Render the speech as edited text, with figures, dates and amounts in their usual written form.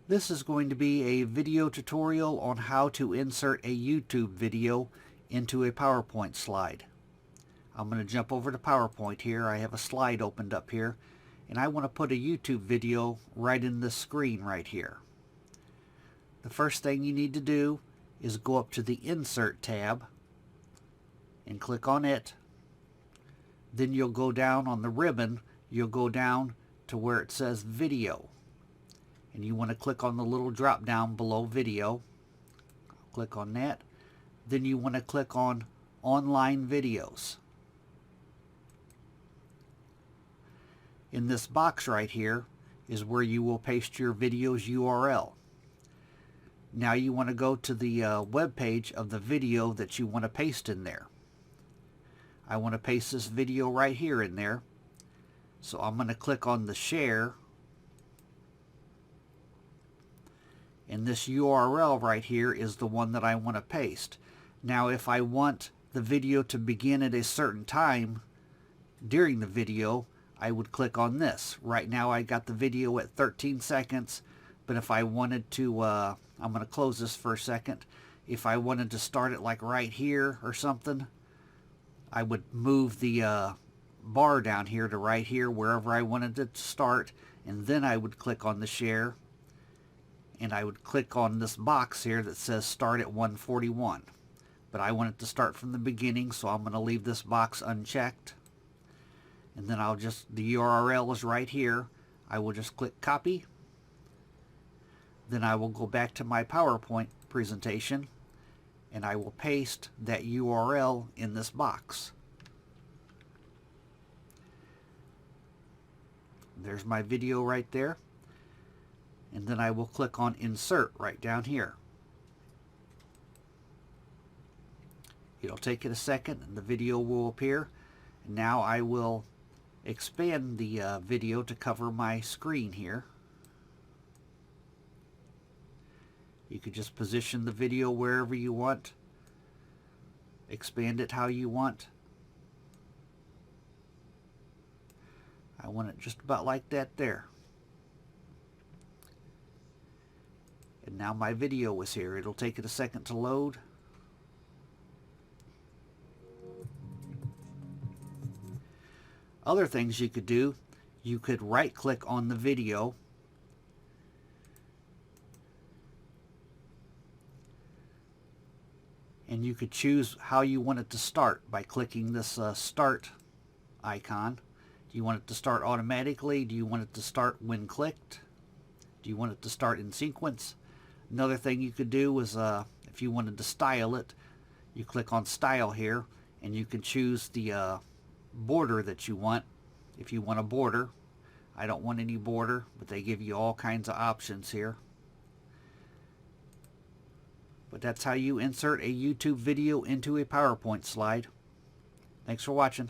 This is going to be a video tutorial on how to insert a YouTube video into a PowerPoint slide. I'm going to jump over to PowerPoint here. I have a slide opened up here, and I want to put a YouTube video right in this screen right here. The first thing you need to do is go up to the Insert tab and click on it. Then you'll go down on the ribbon, you'll go down to where it says Video. And you want to click on the little drop down below Video. Click on that. Then you want to click on Online Videos. In this box right here is where you will paste your video's URL. Now you want to go to the web page of the video that you want to paste in there. I want to paste this video right here in there. So I'm going to click on the share. And this URL right here is the one that I want to paste. Now if I want the video to begin at a certain time during the video, I would click on this. Right now I got the video at 13 seconds, but if I wanted to, I'm going to close this for a second. If I wanted to start it like right here or something, I would move the bar down here to right here, wherever I wanted it to start, and then I would click on the share. And I would click on this box here that says start at 1:41. But I want it to start from the beginning, so I'm going to leave this box unchecked. And then the URL is right here. I will just click copy. Then I will go back to my PowerPoint presentation and I will paste that URL in this box. There's my video right there. And then I will click on Insert right down here. It'll take it a second and the video will appear. And now I will expand the video to cover my screen here. You could just position the video wherever you want. Expand it how you want. I want it just about like that there. And now my video is here. It'll take it a second to load. Other things you could do, you could right click on the video and you could choose how you want it to start by clicking this start icon. Do you want it to start automatically? Do you want it to start when clicked? Do you want it to start in sequence? Another thing you could do is if you wanted to style it, you click on Style here and you can choose the border that you want. If you want a border, I don't want any border, but they give you all kinds of options here. But that's how you insert a YouTube video into a PowerPoint slide. Thanks for watching.